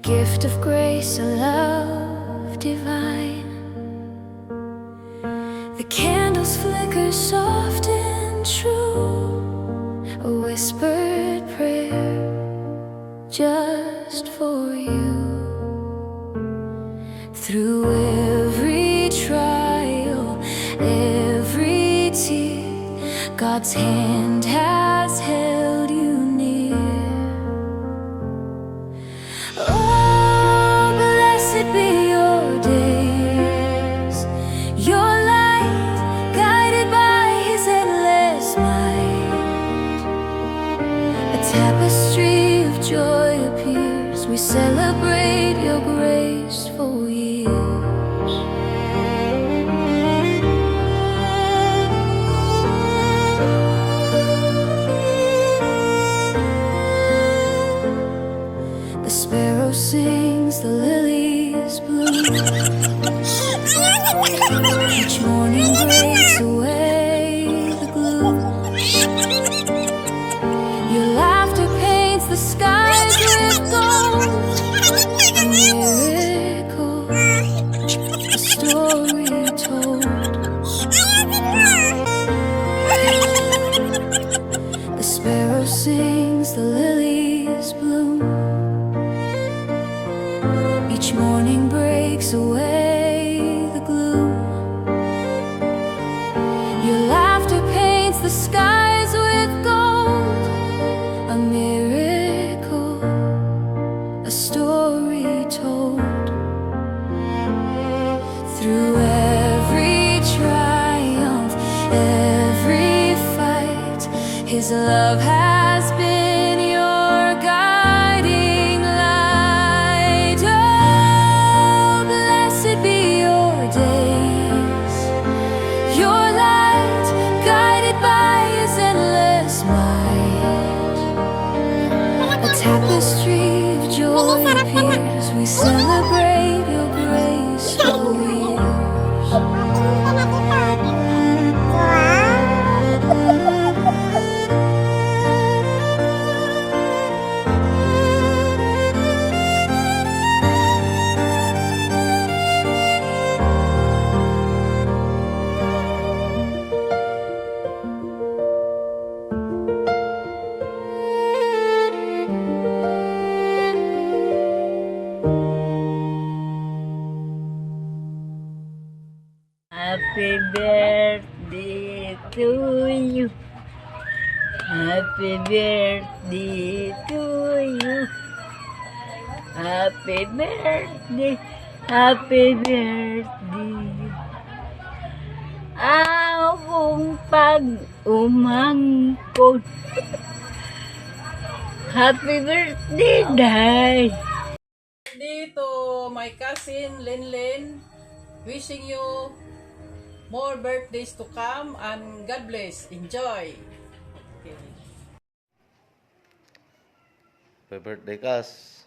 gift of grace, a love divine. The candles flicker soft and true, a whispered prayer just for you. Through every trial, every tear, God's hand has held you near. Oh, blessed be your days, your light guided by His endless might. A tapestry of joy appears, we celebrate your graceful years. The sparrow sings, the lilies bloom. Each morning breaks away the gloom. Your laughter paints the skies with gold. A miracle, a story told. The sparrow sings, the lilies bloom. Each morning breaks away the gloom. Your laughter paints the skies with gold. A miracle, a story told. Through every triumph, every fight, His love has been your guiding light. Oh, blessed be your days, your light guided by His endless might. A tapestry of joy appears, we celebrate your graceful years. Happy birthday to you. Happy birthday to you. Happy birthday. Happy birthday. Akong pag-umangkot. Happy birthday, Day. Dito, my cousin Linlin, wishing you more birthdays to come and God bless. Enjoy. Okay. Happy birthday, Kas.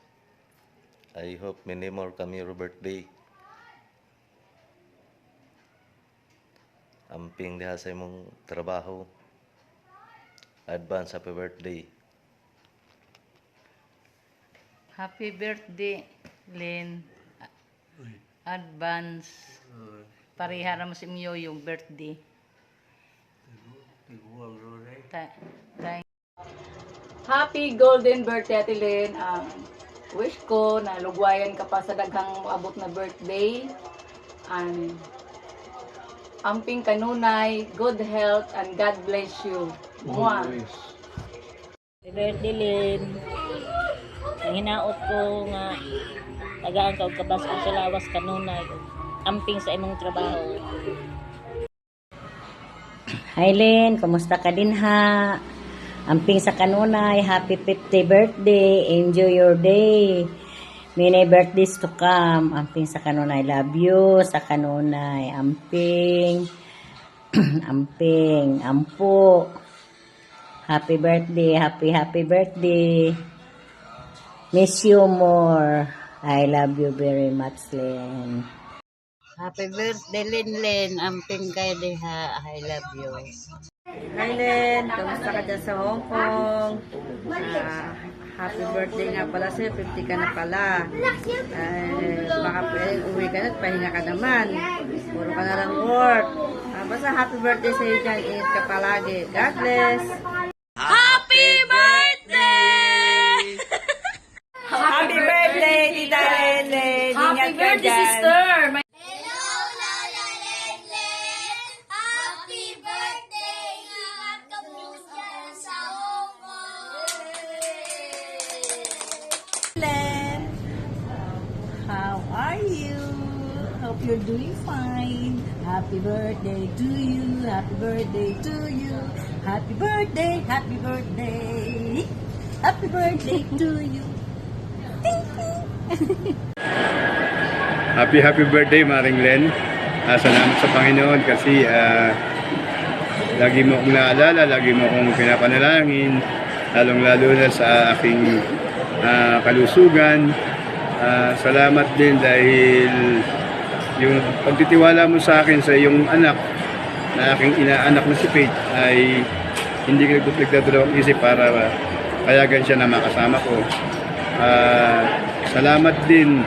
I hope many more come your birthday. Amping diha sa imong trabaho. Advance happy birthday. Happy birthday, Lynn. Advance. Parihara mo si Mio yung birthday. Happy golden birthday, Ate Lynn. Wish ko na lugwayan ka pa sa daghang abot na birthday. And amping kanunay, good health, and God bless you. Mwah. Happy birthday, Lynn. Ang hinaot ko nga tagaan ka og kabas ko sa lawas kanunay. Amping sa imong trabaho. Hi Lynn, kumusta ka din ha? Amping sa kanunay, happy 50th birthday, enjoy your day. Many birthdays to come. Amping sa kanunay, love you sa kanunay. Amping, amping, ampo. Happy birthday, happy birthday. Miss you more. I love you very much, Lynn. Happy birthday, Lynn. Amping kayo diha. I love you. Hi Len, kamusta ka dyan sa Hong Kong? Happy birthday nga pala sa'yo, 50 ka na pala. Baka uwi ka na at pahinga ka naman. Puro ka na lang work. Basta happy birthday sa'yo dyan. Ingat ka palagi. God bless! Happy birthday! Happy birthday, Tita Lele! Happy birthday, sister! Hello, Lola Len. Happy birthday! Ingat ka po dyan sa Hong Kong. How are you? Hope you're doing fine. Happy birthday to you. Happy birthday to you. Happy birthday. Happy birthday. Happy birthday to you. Happy birthday, Maring Len. Salamat sa Panginoon kasi lagi mo akong naalala, lagi mo akong pinapanalangin, lalong-lalo na sa aking kalusugan. Salamat din dahil yung pagtitiwala mo sa akin sa iyong anak, na aking inaanak na si Faith, ay hindi ka nagdadalawang isip para payagan siya na makasama ko. Salamat din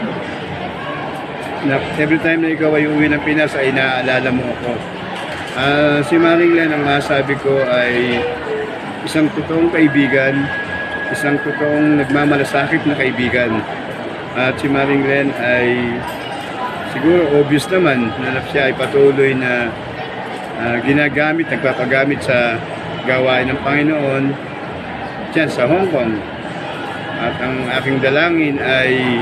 na every time na ikaw ay uwi ng Pinas ay naaalala mo ako. Si Maring Len, ang masabi ko ay isang totoong kaibigan, isang totoong nagmamalasakit na kaibigan. At si Maring Len ay siguro obvious naman na siya ay patuloy na nagpapagamit sa gawain ng Panginoon dyan sa Hong Kong. At ang aking dalangin ay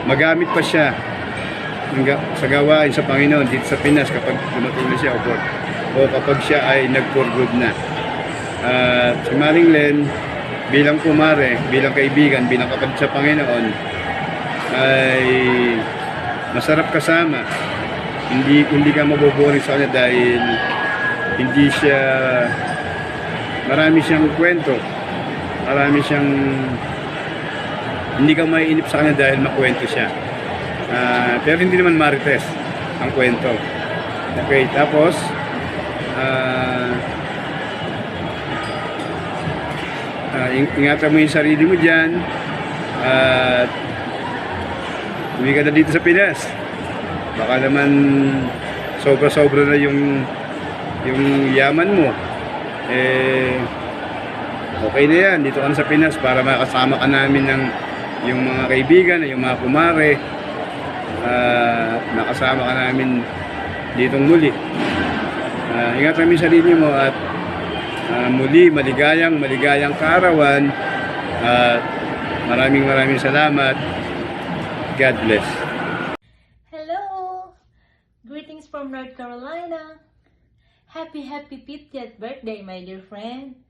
magamit pa siya sa gawain sa Panginoon dito sa Pinas kapag dumating na siya o kapag siya ay nag-for good na. Si Maring Len, bilang kumare, bilang kaibigan, bilang kapatid sa Panginoon, ay masarap kasama. Hindi ka maboboring sa kanya dahil marami siyang kwento, hindi ka maiinip sa kanya dahil makwento siya. Pero hindi naman marites ang kwento. Okay, tapos ingatan mo yung sarili mo dyan at uwi ka na dito sa Pinas. Baka naman sobra-sobra na yung yaman mo. Okay na yan, dito ka na sa Pinas para makasama ka namin ng yung mga kaibigan, yung mga kumare. Nakasama ka namin ditong muli. Ingatan mo yung sarili mo at muli maligayang kaarawan at maraming salamat. God bless. Hello! Greetings from North Carolina. Happy 50th birthday, my dear friend.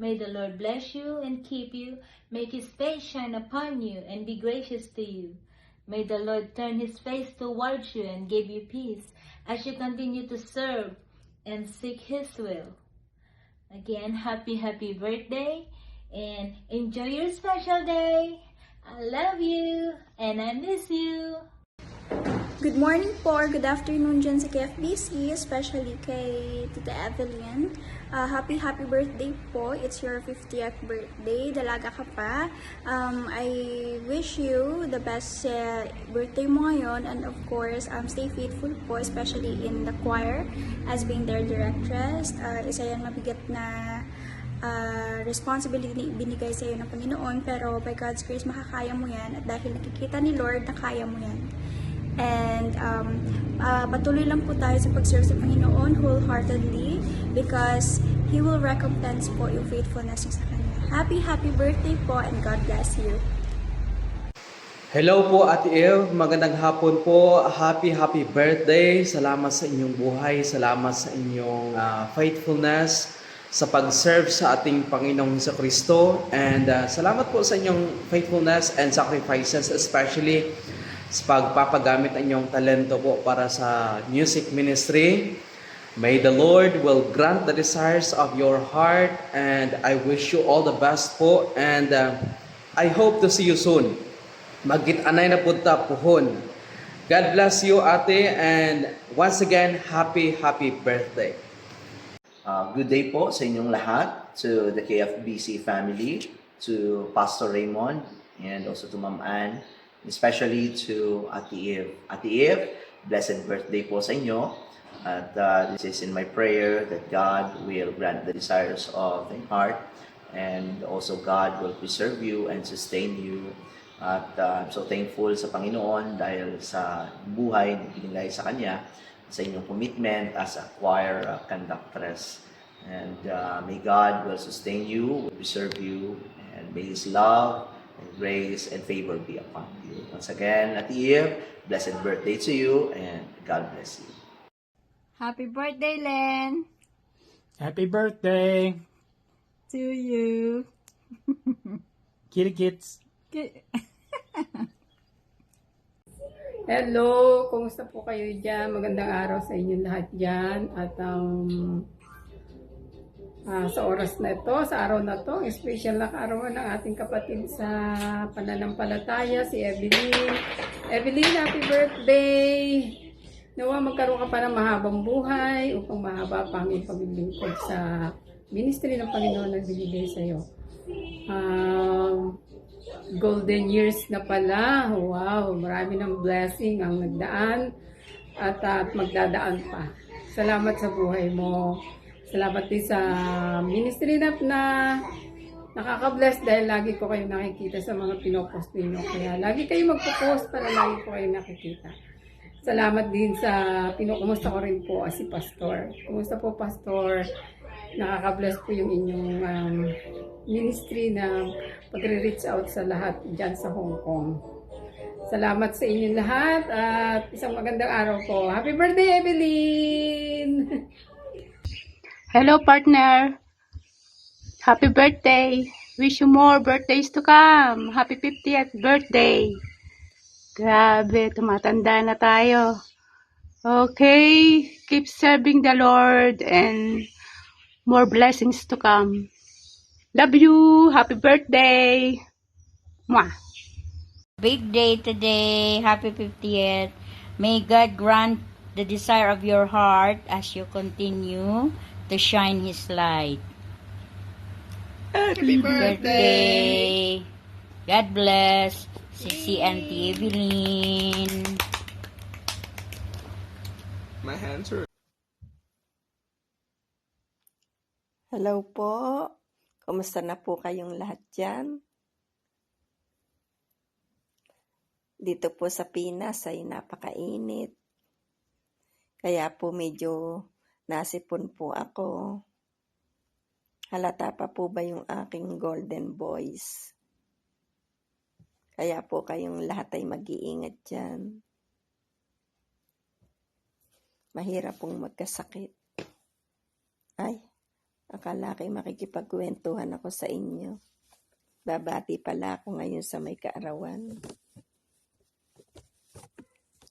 May the Lord bless you and keep you, make His face shine upon you and be gracious to you. May the Lord turn His face towards you and give you peace as you continue to serve and seek His will. Again, happy birthday and enjoy your special day. I love you and I miss you. Good morning po or good afternoon dyan sa KFBC, especially kay Tita Evelyn. Happy birthday po. It's your 50th birthday. Dalaga ka pa. I wish you the best birthday mo ngayon, and of course, stay faithful po, especially in the choir as being their directress. Isa yan mabigat na responsibility binigay sa iyo ng Panginoon, pero by God's grace makakaya mo yan at dahil nakikita ni Lord na kaya mo yan. And patuloy lang po tayo sa pag-serve sa Panginoon wholeheartedly because He will recompense po yung faithfulness niyo sa Kanya. Happy birthday po and God bless you. Hello po Ate Ev, magandang hapon po. Happy birthday. Salamat sa inyong buhay, salamat sa inyong faithfulness sa pag-serve sa ating Panginoong Jesucristo, and salamat po sa inyong faithfulness and sacrifices, especially sa pagpapagamit ng inyong talento po para sa music ministry. May the Lord will grant the desires of your heart, and I wish you all the best po, and I hope to see you soon. Magkit-anay na punta puhon. God bless you, ate, and once again, happy birthday. Good day po sa inyong lahat, to the KFBC family, to Pastor Raymond, and also to Ma'am Ann, especially to Ate Eve. Ate Eve, blessed birthday po sa inyo. At this is in my prayer that God will grant the desires of your heart, and also God will preserve you and sustain you. At I'm so thankful sa Panginoon dahil sa buhay na binigay sa Kanya, sa inyong commitment as a choir conductress. And may God will sustain you, will preserve you, and may His love and grace and favor be upon you. Once again, Ate Eve, blessed birthday to you, and God bless you. Happy birthday, Len! Happy birthday, To you! kitty kits. Hello! Kumusta po kayo dyan? Magandang araw sa inyong lahat dyan. At sa oras na ito, sa araw na ito, special na kaarawan ng ating kapatid sa pananampalataya, si Evelyn. Evelyn, happy birthday! Nawa magkaroon ka pa ng mahabang buhay upang mahaba pa ang iyong paglilingkod sa ministry ng Panginoon na binigay sa iyo. Golden years na pala. Wow, marami ng blessing ang nagdaan at magdadaan pa. Salamat sa buhay mo. Salamat din sa ministry na nakaka-bless dahil lagi ko kayo nakikita sa mga pinopost ninyo. Kaya lagi kayo magpo-post para lagi ko kayo nakikita. Salamat din sa pinukumusta ko rin po si Pastor. Kumusta po, Pastor? Nakaka-bless po yung inyong ministry na pagre-reach out sa lahat dyan sa Hong Kong. Salamat sa inyong lahat at isang magandang araw po. Happy birthday, Evelyn! Hello, partner. Happy birthday. Wish you more birthdays to come. Happy 50th birthday. Grabe, tumatanda na tayo. Okay, keep serving the Lord and more blessings to come. Love you. Happy birthday. Mwah. Big day today. Happy 50th. May God grant the desire of your heart as you continue to shine His light. Happy birthday! God bless. Si Auntie Evelyn. My hands are... Hello po. Kumusta na po kayong lahat dyan? Dito po sa Pinas ay napakainit. Kaya po medyo nasipon po ako. Halata pa po ba yung aking golden voice? Kaya po kayong lahat ay mag-iingat dyan. Mahirap pong magkasakit. Ay, akala ko'y makikipagkwentuhan ako sa inyo. Babati pala ako ngayon sa may kaarawan.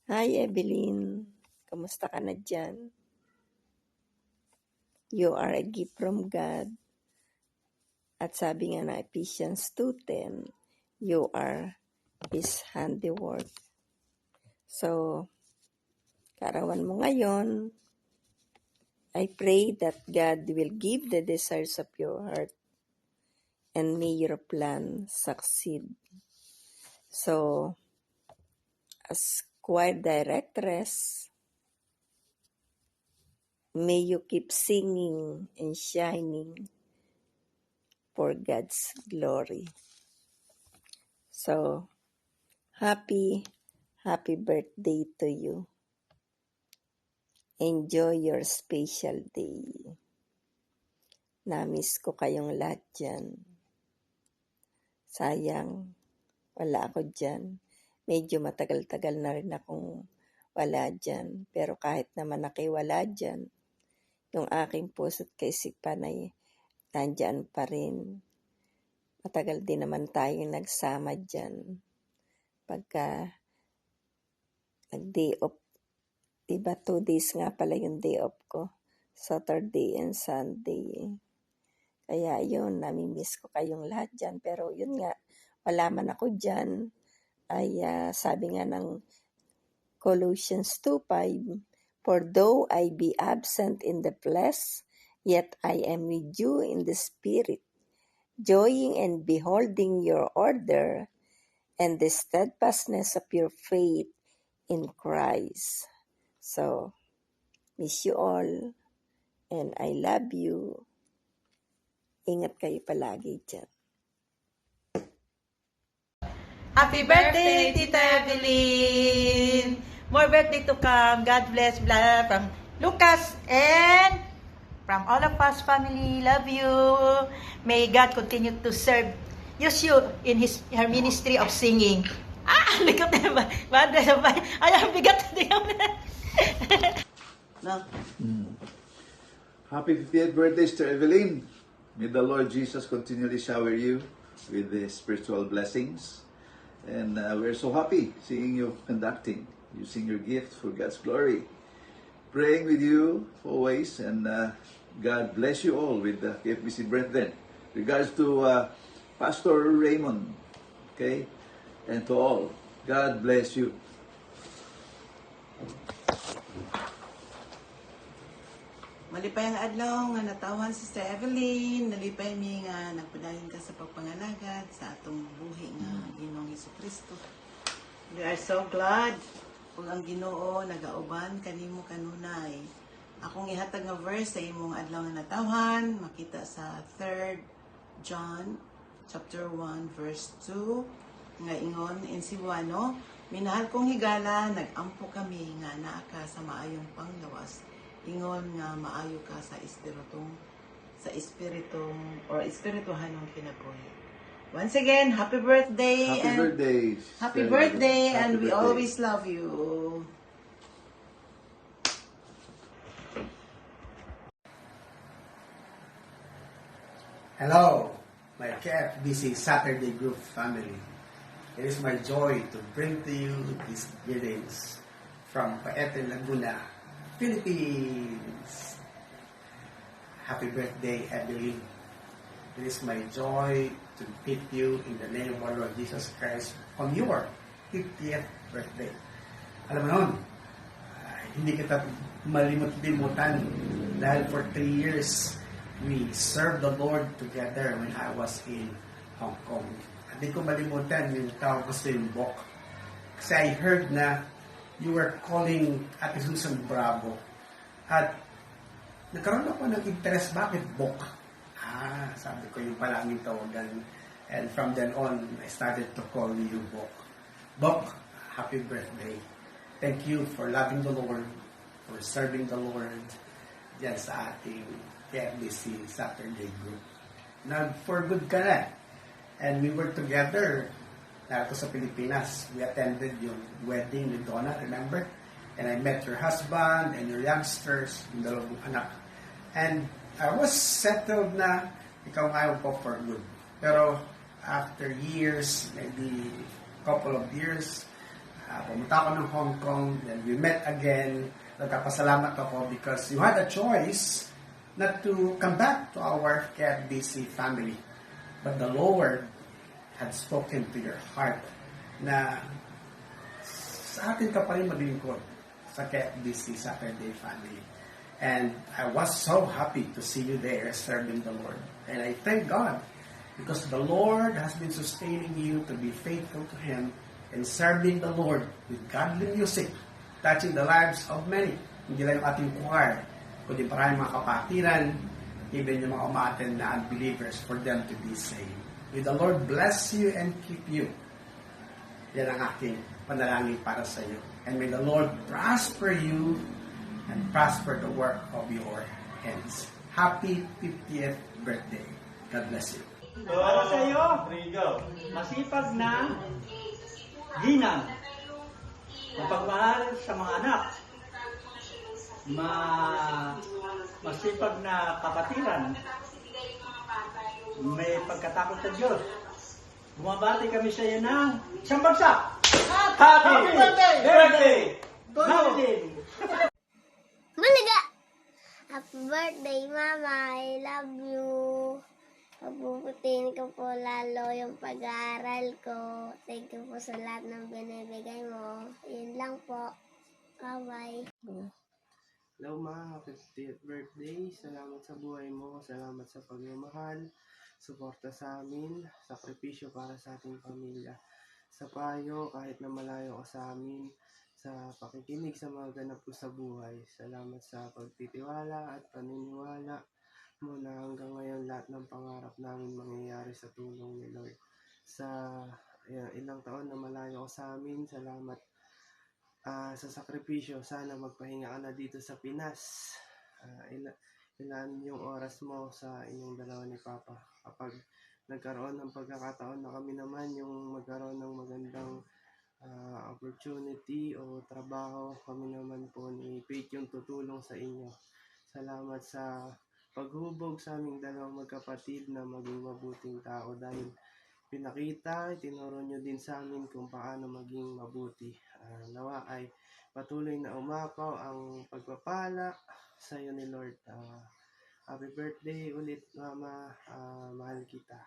Hi, Evelyn. Kamusta ka na dyan? You are a gift from God. At sabi nga na Ephesians 2:10, you are His handiwork. So, kaarawan mo ngayon, I pray that God will give the desires of your heart and may your plan succeed. So, as choir directress, may you keep singing and shining for God's glory. So, happy birthday to you. Enjoy your special day. Namiss ko kayong lahat dyan. Sayang, wala ako dyan. Medyo matagal-tagal na rin akong wala dyan. Pero kahit naman nakiwala dyan, yung aking puso't kaisipan ay nandyan pa rin. Matagal din naman tayong nagsama dyan. Pagka nag-day off, diba 2 days nga pala yung day off ko. Saturday and Sunday. Kaya yun, namimiss ko kayong lahat dyan. Pero yun nga, wala man ako dyan. Ay sabi nga ng Colossians 2:5, for though I be absent in the flesh, yet I am with you in the spirit, joying and beholding your order and the steadfastness of your faith in Christ. So, miss you all and I love you. Ingat kayo palagi dyan. Happy birthday, Tita Evelyn! More birthday to come. God bless. Blah, from Lucas and from all of us family. Love you. May God continue to use you in her ministry of singing. Likot na ba? Ay, bigat na. No. Happy 50th birthday, Sister Evelyn. May the Lord Jesus continually shower you with His spiritual blessings. And we're so happy seeing you conducting, using your gift for God's glory. Praying with you always, and God bless you all with the KFBC birthday. Regards to Pastor Raymond, okay, and to all, God bless you. Malipay ang adlaw nga natawan si Sister Evelyn, nalipay mi nga nagpadayon ka sa pagpanganagad sa atong buhi nga Ginoong Hesukristo. We are so glad kung ang Ginoo nagauban kanimo kanunay. Akong ihatag nga verse sa imong adlaw nga natawan, makita sa 3 John chapter 1 verse 2 nga ingon insiwano, minahal kong higala, nagampo kami nga naa ka sa maayong panglawas. Ingon nga maayo ka sa espirituhanong kinabuhi. Once again, happy birthday. Happy birthday. Happy birthday, Happy and we birthday. always love you. Hello, my KFBC Saturday Group family. It is my joy to bring to you these greetings from Paete, Laguna, Philippines. Happy birthday, Evelyn. It is my joy to greet you in the name of our Lord Jesus Christ on your 50th birthday. Alam mo nun, hindi kita malimot-limutan dahil for 3 years, we served the Lord together when I was in Hong Kong. Hindi ko malimutan yung tawag ko sa yung Bok. Kasi I heard na you were calling Ate Susan Bravo. At nagkaroon ako ng interest, bakit Bok? Sabi ko yung pala ang tawagan. And from then on, I started to call you Bok. Bok, happy birthday. Thank you for loving the Lord, for serving the Lord dyan sa ating KFBC Saturday Group. For good ka na. And we were together narito sa Pilipinas. We attended yung wedding ni Donna, remember? And I met your husband and your youngsters, yung dalawang anak. And I was settled na ikaw ngayon po for good. Pero after years, maybe couple of years, pumunta ako ng Hong Kong, then we met again. Nagkapasalamat ako because you had a choice not to come back to our KFBC family. But the Lord had spoken to your heart na sa atin ka pa rin maglingkod sa KFBC Saturday family. And I was so happy to see you there serving the Lord. And I thank God because the Lord has been sustaining you to be faithful to Him and serving the Lord with godly music, touching the lives of many. Hindi lang yung ating choir, kundi maraming mga kapatiran, even yung mga umaten na unbelievers for them to be saved. May the Lord bless you and keep you. Yan ang aking panalangin para sa iyo. And may the Lord prosper you and prosper the work of your hands. Happy 50th birthday. God bless you. Para sa iyo, masipag na ginang, mapagmahal sa mga anak, masipag na kapatiran, may pagkatakot sa Diyos. Bumabati kami sa iyo ng isang bagsak. Happy birthday! Martin! Malaga! Happy birthday, Mama. I love you. Pagpuputin ko po lalo yung pag-aaral ko. Thank you po sa lahat ng binibigay mo. Yun lang po. Bye-bye. Hello, Ma. Happy 50th birthday. Salamat sa buhay mo. Salamat sa pagmamahal. suporta sa amin, sakripisyo para sa ating pamilya. Sa payo, kahit na malayo ka sa amin, sa pakikinig sa mga ganap ko sa buhay. Salamat sa pagtitiwala at paniniwala mo na hanggang ngayon lahat ng pangarap namin mangyayari sa tulong ni Lord. Sa ilang taon na malayo ka sa amin, salamat sa sakripisyo. Sana magpahinga ka na dito sa Pinas. Ilan yung oras mo sa inyong dalawa ni Papa. Kapag nagkaroon ng pagkakataon na kami naman yung magkaroon ng magandang opportunity o trabaho, kami naman po ni Faith yung tutulong sa inyo. Salamat sa paghubog sa aming dalawang magkapatid na maging mabuting tao dahil pinakita, itinuro nyo din sa amin kung paano maging mabuti. Nawa ay patuloy na umapaw ang pagpapala sa iyo ni Lord. Happy birthday ulit, Mama. Mahal kita.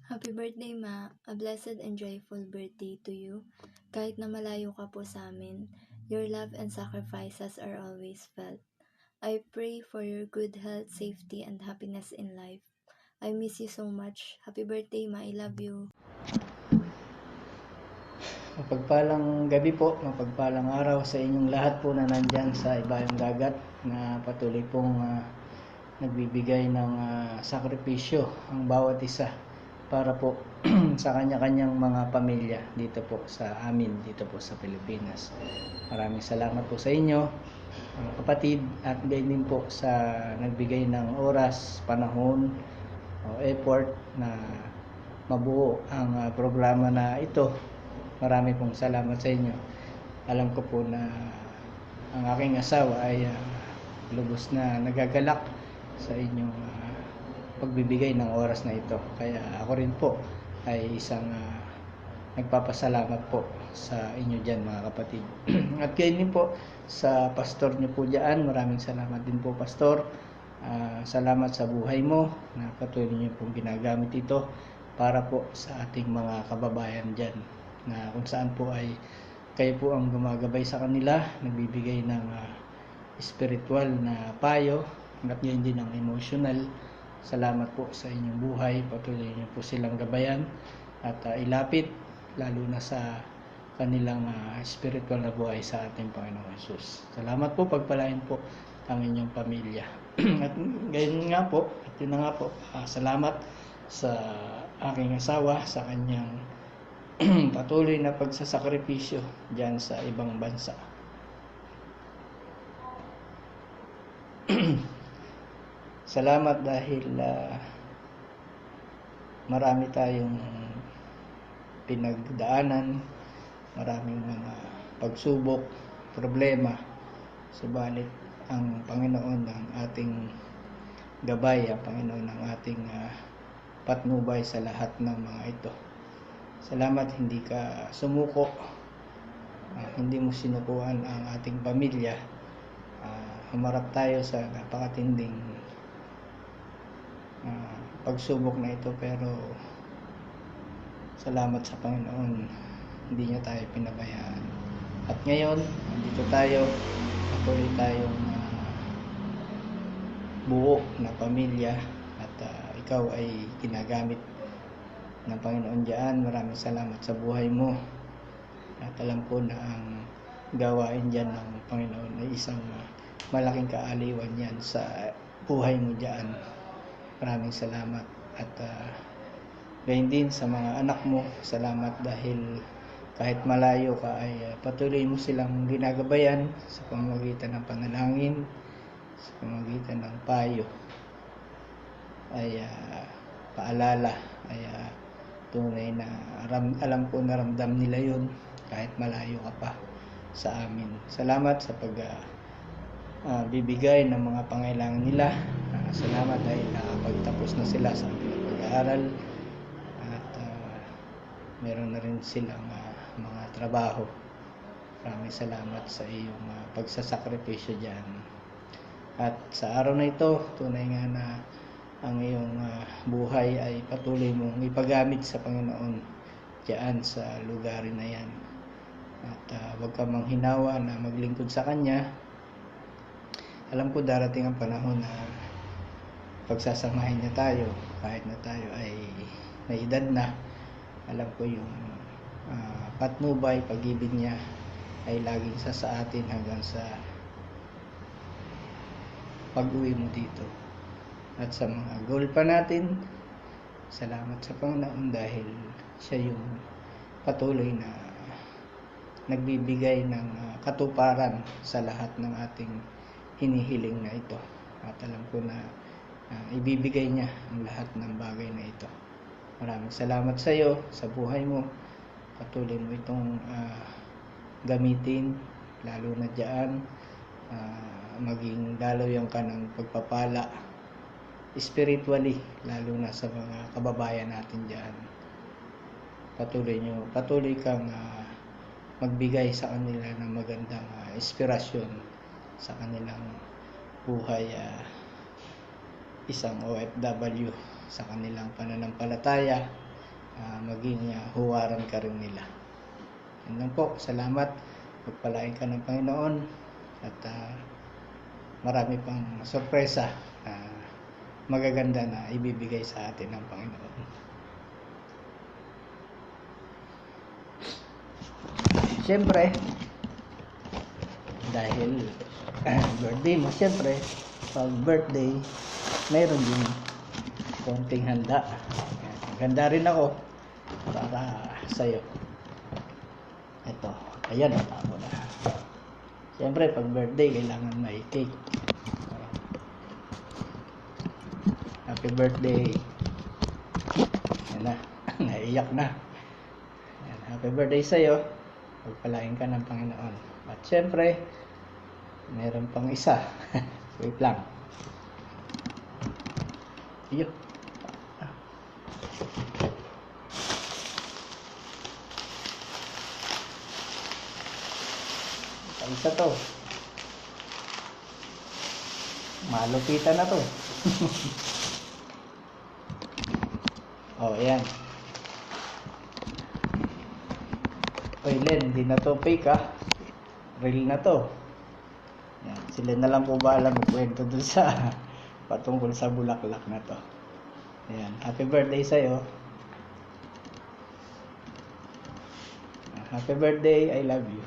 Happy birthday, Ma. A blessed and joyful birthday to you. Kahit na malayo ka po sa amin, your love and sacrifices are always felt. I pray for your good health, safety, and happiness in life. I miss you so much. Happy birthday, Ma. I love you. Mapagpalang gabi po, mapagpalang araw sa inyong lahat po na nandyan sa ibayong dagat na patuloy pong nagbibigay ng sakripisyo ang bawat isa para po sa kanya-kanyang mga pamilya dito po sa amin, dito po sa Pilipinas. Maraming salamat po sa inyo, mga kapatid, at gayon din po sa nagbigay ng oras, panahon, o effort na mabuo ang programa na ito. Marami pong salamat sa inyo. Alam ko po na ang aking asawa ay lubos na nagagalak sa inyong pagbibigay ng oras na ito. Kaya ako rin po ay isang nagpapasalamat po sa inyo dyan, mga kapatid. At gayon din po sa pastor nyo po dyan. Maraming salamat din po, pastor. Salamat sa buhay mo na patuloy nyo pong ginagamit ito para po sa ating mga kababayan dyan, na kung saan po ay kayo po ang gumagabay sa kanila, nagbibigay ng spiritual na payo, at ngayon din ang emotional. Salamat po sa inyong buhay, patuloy niyo po silang gabayan at ilapit lalo na sa kanilang spiritual na buhay sa ating Panginoong Jesus. Salamat po, pagpalain po ang inyong pamilya. At gayon nga po, at yun na nga po, salamat sa aking asawa sa kanyang patuloy na pagsasakripisyo dyan sa ibang bansa. Salamat dahil marami tayong pinagdaanan, maraming mga pagsubok, problema. Subalit ang Panginoon ang ating gabay, ang Panginoon ang ating patnubay sa lahat ng mga ito. Salamat hindi ka sumuko, hindi mo sinukuan ang ating pamilya. Humarap tayo sa napakatinding pagsubok na ito, pero salamat sa Panginoon, hindi niya tayo pinabayaan. At ngayon, nandito tayo, patuloy tayong buo na pamilya, at ikaw ay ginagamit ng Panginoon diyan. Maraming salamat sa buhay mo, at alam ko na ang gawain diyan ng Panginoon ay isang malaking kaaliwan yan sa buhay mo diyan. Maraming salamat. At gayon din sa mga anak mo, salamat dahil kahit malayo ka ay patuloy mo silang ginagabayan sa pamamagitan ng panalangin, sa pamamagitan ng payo, ay paalala, ay tunay na alam ko na ramdam nila yun kahit malayo ka pa sa amin. Salamat sa bibigay ng mga pangailangan nila. Salamat dahil nakapagtapos na sila sa pag-aaral, at meron na rin silang mga trabaho. Maraming salamat sa iyong pagsasakripisyo dyan. At sa araw na ito, tunay nga na ang iyong buhay ay patuloy mong ipagamit sa Panginoon dyan sa lugar na yan. At huwag ka manghinawa na maglingkod sa Kanya. Alam ko darating ang panahon na pagsasamahin niya tayo kahit na tayo ay may edad na. Alam ko yung patnubay, pag-ibig niya ay laging sa atin hanggang sa pag-uwi mo dito. At sa mga goal pa natin, salamat sa Panginoon dahil siya yung patuloy na nagbibigay ng katuparan sa lahat ng ating hinihiling na ito. At alam ko na ibibigay niya ang lahat ng bagay na ito. Maraming salamat sa iyo, sa buhay mo. Patuloy mo itong gamitin, lalo na dyan. Maging dalaw ka ng pagpapala spiritually, lalo na sa mga kababayan natin dyan. Patuloy kang magbigay sa kanila ng magandang inspirasyon sa kanilang buhay, isang OFW, sa kanilang pananampalataya, maging huwaran ka rin nila. Yan lang po, salamat. Pagpalain ka ng Panginoon at marami pang sorpresa magaganda na ibibigay sa atin ng Panginoon. Siyempre, dahil birthday mo, siyempre, pag birthday, mayroon din konting handa. Ganda rin ako para sa'yo. Ito, ayan, tama na. Siyempre, pag birthday, kailangan may cake. Happy birthday. Yan na, naiyak na. Yan, happy birthday sa'yo. Pagpalain ka ng Panginoon. At syempre, meron pang isa. Wait lang. Iyo. Isa to. Malupitan na to. Oh, ayan. Oy, Len, hindi na to fake real na to. Yan, sila na lang po bahala magkwento dun sa patungkol sa bulaklak na to. Ayan, happy birthday sa'yo. Happy birthday, I love you.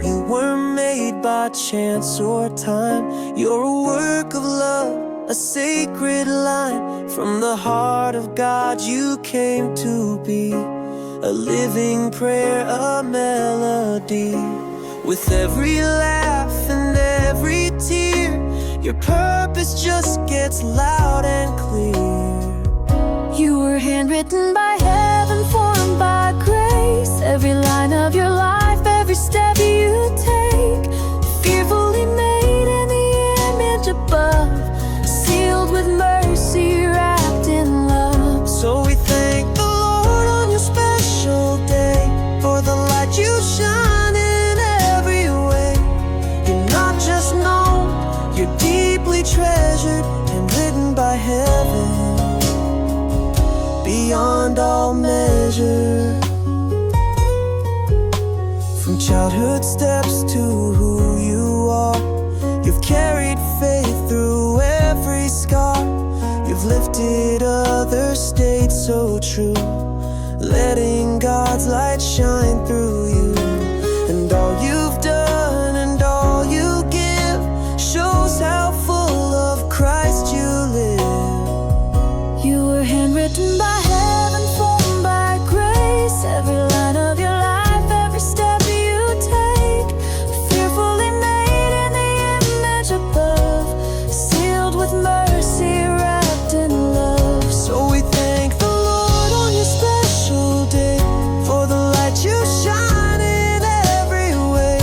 You weren't made by chance or time. You're a work of love, a sacred line. From the heart of God you came to be, a living prayer, a melody. With every laugh and every tear, your purpose just gets loud and clear. You were handwritten by heaven, formed by grace. Every line of your life, every step you take, fearfully made in the image above, sealed with mercy, wrapped in love. So we thank the Lord on your special day for the light you shine in every way. You're not just known, you're deeply treasured and written by heaven beyond all measure. From childhood steps to who you are, you've carried faith through every scar. You've lifted others, stayed so true, letting God's light shine through you. And all you've done and all you give shows how full of Christ you live. You were handwritten by heaven, formed by grace. Every line of your life, every step you take, fearfully made in the image above, sealed with mercy, wrapped in love. So we thank the Lord on your special day for the light you shine in every way.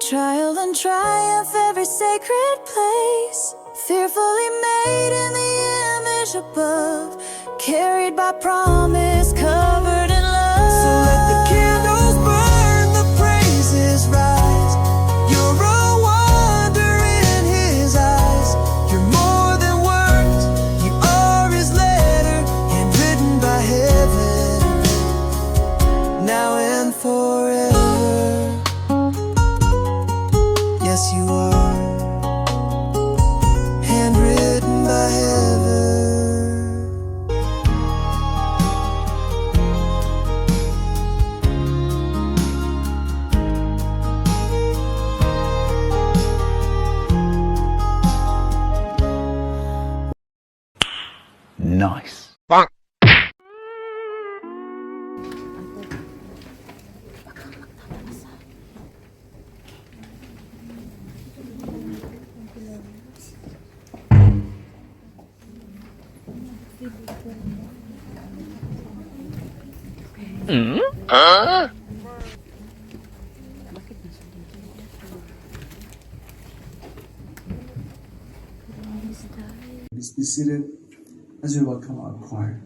trial and triumph, every sacred place, fearfully made in the image above, carried by promise, covered in love. So let the candles burn, the praises rise. You're a wonder in His eyes. You're more than words, you are His letter, handwritten by heaven, now and forever. Yes, you are, handwritten by heaven. Nice. Huh? Please be seated as we welcome our choir.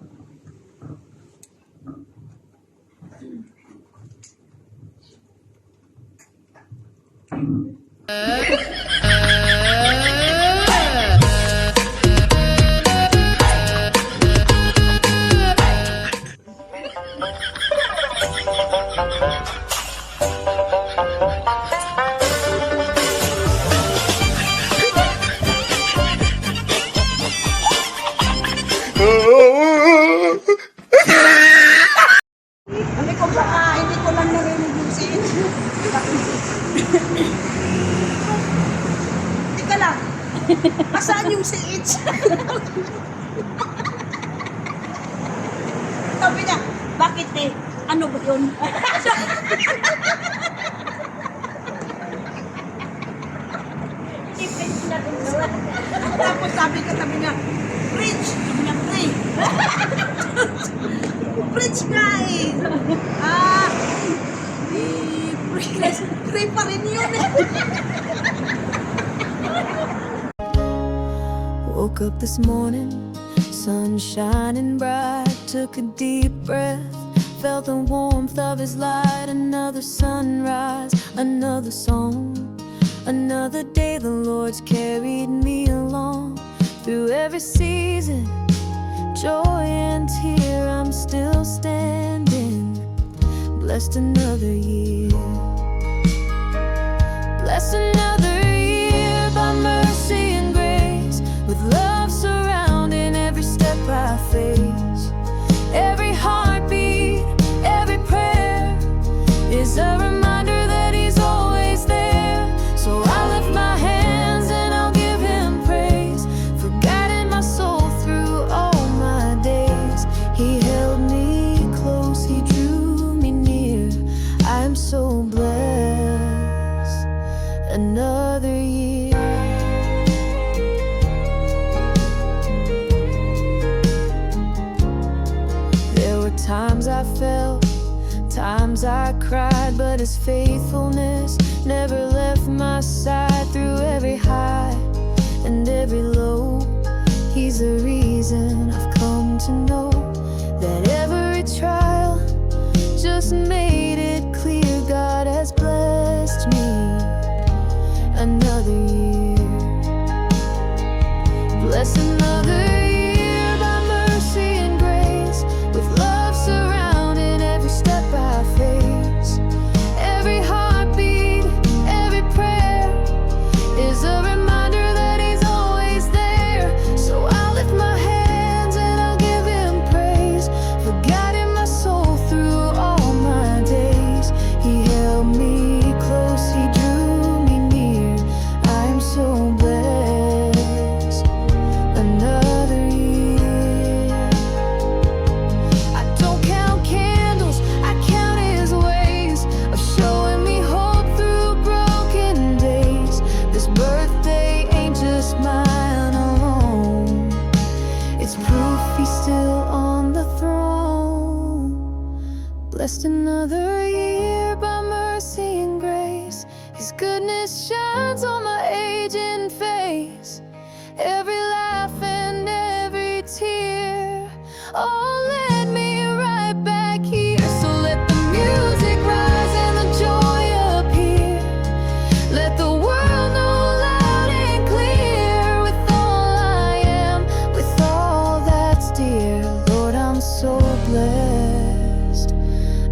Hindi ko baka, hindi ko lang narinig yung scene. Teka lang. Asaan yung CH? Sabi niya, bakit eh? Ano ba yun? Tapos sabi niya, bridge! Sabi niya, pray! Bridge nga eh! Pray pa rin yun eh! Woke up this morning, sun shining bright, took a deep breath, felt the warmth of His light. Another sunrise, another song, another day the Lord's carried me along. Through every season, joy and tear, I'm still standing, blessed another year. Blessed another year by mercy and grace, with love surrounding every step I face. Every heartbeat, every prayer is a reminder that He's always there. So I lift my hands and I'll give Him praise for guiding my soul through all my days. He held me close, He drew me near. I'm so blessed. Another year. There were times I fell, times I cried, but His faithfulness never left my side. Through every high and every low, He's the reason I've come to know that every trial just made it clear God has blessed me. Another year, bless another year by mercy and grace, with love surrounding every step I face. Every heartbeat, every prayer is a reminder that He's always there. So I'll lift my hands and I'll give Him praise for guiding my soul through all my days. He held me close, He drew me near. I'm so blessed. Another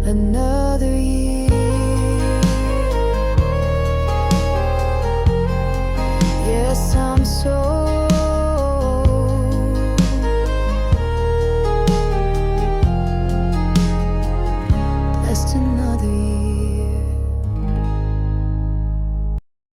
Another